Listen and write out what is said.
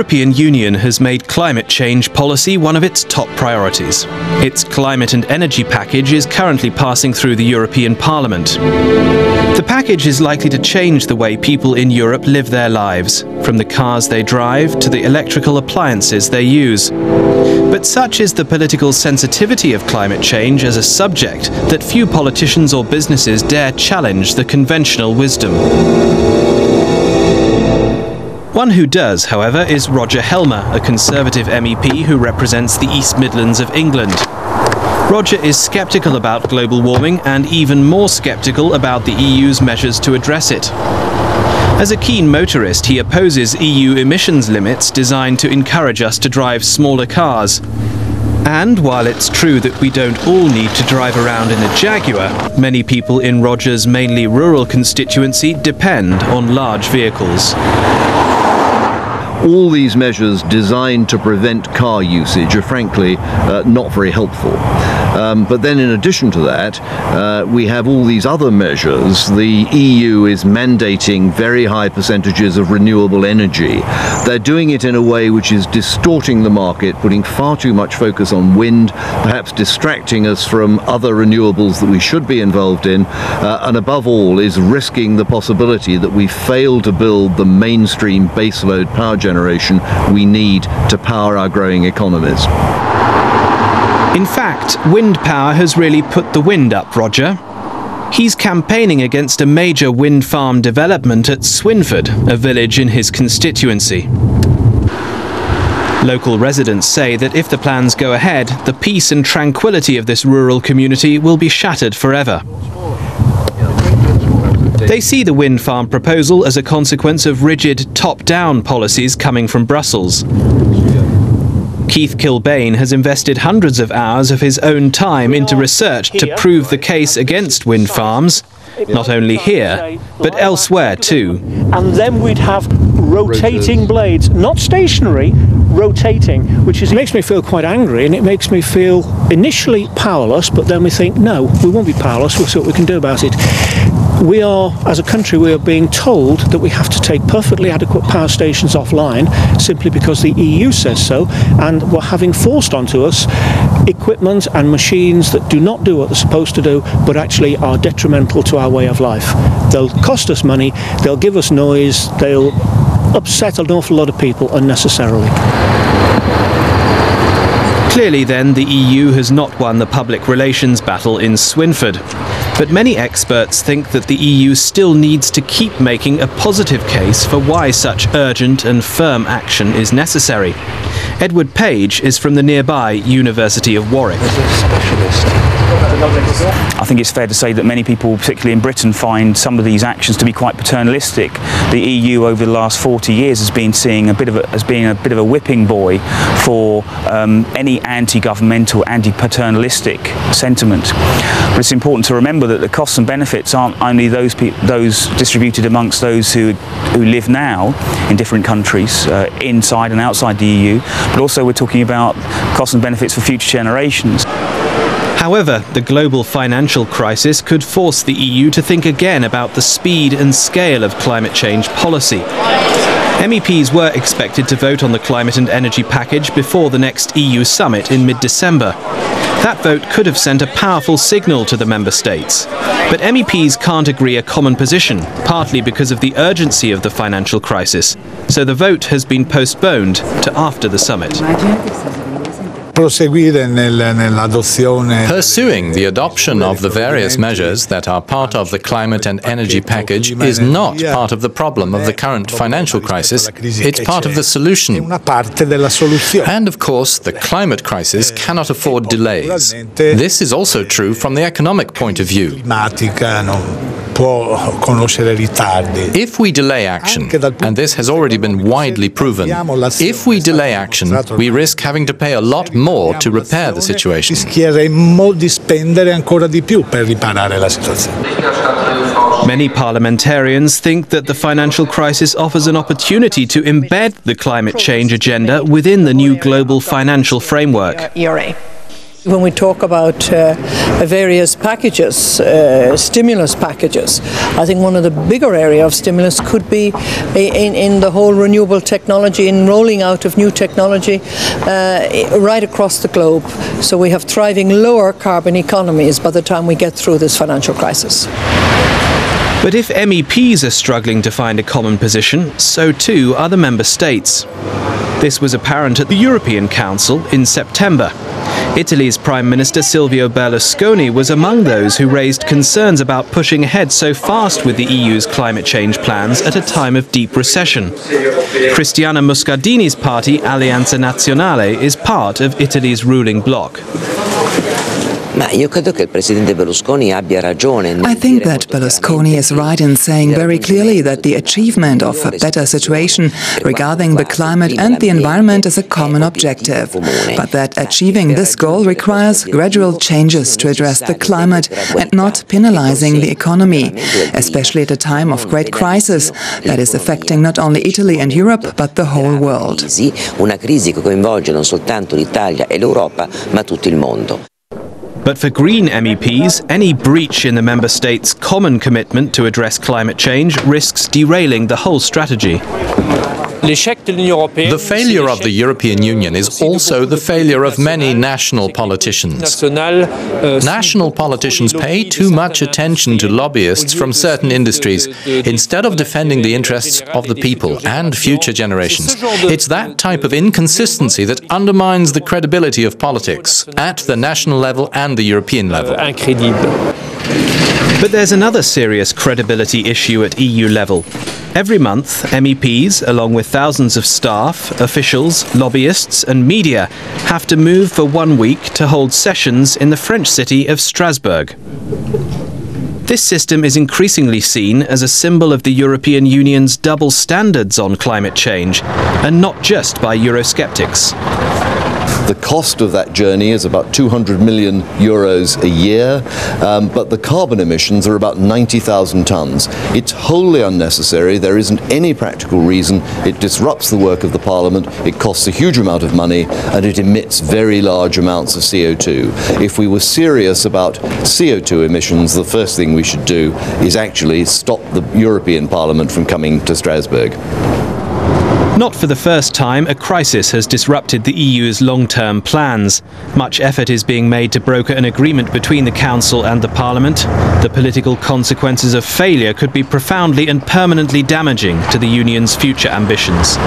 European Union has made climate change policy one of its top priorities. Its climate and energy package is currently passing through the European Parliament. The package is likely to change the way people in Europe live their lives, from the cars they drive to the electrical appliances they use. But such is the political sensitivity of climate change as a subject that few politicians or businesses dare challenge the conventional wisdom. One who does, however, is Roger Helmer, a Conservative MEP who represents the East Midlands of England. Roger is sceptical about global warming and even more sceptical about the EU's measures to address it. As a keen motorist, he opposes EU emissions limits designed to encourage us to drive smaller cars. And while it's true that we don't all need to drive around in a Jaguar, many people in Roger's mainly rural constituency depend on large vehicles. All these measures designed to prevent car usage are frankly not very helpful. But then in addition to that, we have all these other measures. The EU is mandating very high percentages of renewable energy. They're doing it in a way which is distorting the market, putting far too much focus on wind, perhaps distracting us from other renewables that we should be involved in, and above all is risking the possibility that we fail to build the mainstream baseload power generation we need to power our growing economies. In fact, wind power has really put the wind up Roger. He's campaigning against a major wind farm development at Swinford, a village in his constituency. Local residents say that if the plans go ahead, the peace and tranquility of this rural community will be shattered forever. They see the wind farm proposal as a consequence of rigid top-down policies coming from Brussels. Keith Kilbane has invested hundreds of hours of his own time into research to prove the case against wind farms, not only here, but elsewhere too. And then we'd have rotating blades, not stationary, rotating, which makes me feel quite angry, and it makes me feel initially powerless, but then we think, no, we won't be powerless, we'll see what we can do about it. We are, as a country, we are being told that we have to take perfectly adequate power stations offline simply because the EU says so, and we're having forced onto us equipment and machines that do not do what they're supposed to do, but actually are detrimental to our way of life. They'll cost us money, they'll give us noise, they'll upset an awful lot of people unnecessarily. Clearly then, the EU has not won the public relations battle in Swinford. But many experts think that the EU still needs to keep making a positive case for why such urgent and firm action is necessary. Edward Page is from the nearby University of Warwick. I think it's fair to say that many people, particularly in Britain, find some of these actions to be quite paternalistic. The EU over the last 40 years has been seeing a bit of a whipping boy for any anti-governmental, anti-paternalistic sentiment. But it's important to remember that the costs and benefits aren't only those distributed amongst those who live now in different countries, inside and outside the EU, but also we're talking about costs and benefits for future generations. However, the global financial crisis could force the EU to think again about the speed and scale of climate change policy. MEPs were expected to vote on the climate and energy package before the next EU summit in mid-December. That vote could have sent a powerful signal to the member states. But MEPs can't agree a common position, partly because of the urgency of the financial crisis. So the vote has been postponed to after the summit. Pursuing the adoption of the various measures that are part of the climate and energy package is not part of the problem of the current financial crisis, it's part of the solution. And of course, the climate crisis cannot afford delays. This is also true from the economic point of view. If we delay action, and this has already been widely proven, if we delay action, we risk having to pay a lot more to repair the situation. Many parliamentarians think that the financial crisis offers an opportunity to embed the climate change agenda within the new global financial framework. When we talk about various packages, stimulus packages, I think one of the bigger area of stimulus could be in the whole renewable technology, in rolling out of new technology right across the globe. So we have thriving lower carbon economies by the time we get through this financial crisis. But if MEPs are struggling to find a common position, so too are the member states. This was apparent at the European Council in September. Italy's Prime Minister Silvio Berlusconi was among those who raised concerns about pushing ahead so fast with the EU's climate change plans at a time of deep recession. Cristiana Muscardini's party, Alleanza Nazionale, is part of Italy's ruling bloc. I think that Berlusconi is right in saying very clearly that the achievement of a better situation regarding the climate and the environment is a common objective, but that achieving this goal requires gradual changes to address the climate and not penalizing the economy, especially at a time of great crisis that is affecting not only Italy and Europe, but the whole world. But for Green MEPs, any breach in the member states' common commitment to address climate change risks derailing the whole strategy. The failure of the European Union is also the failure of many national politicians. National politicians pay too much attention to lobbyists from certain industries instead of defending the interests of the people and future generations. It's that type of inconsistency that undermines the credibility of politics at the national level and the European level. But there's another serious credibility issue at EU level. Every month, MEPs, along with thousands of staff, officials, lobbyists and media, have to move for 1 week to hold sessions in the French city of Strasbourg. This system is increasingly seen as a symbol of the European Union's double standards on climate change, and not just by Eurosceptics. The cost of that journey is about 200 million euros a year, but the carbon emissions are about 90,000 tons. It's wholly unnecessary. There isn't any practical reason. It disrupts the work of the Parliament. It costs a huge amount of money, and it emits very large amounts of CO2. If we were serious about CO2 emissions, the first thing we should do is actually stop the European Parliament from coming to Strasbourg. Not for the first time, a crisis has disrupted the EU's long-term plans. Much effort is being made to broker an agreement between the Council and the Parliament. The political consequences of failure could be profoundly and permanently damaging to the Union's future ambitions.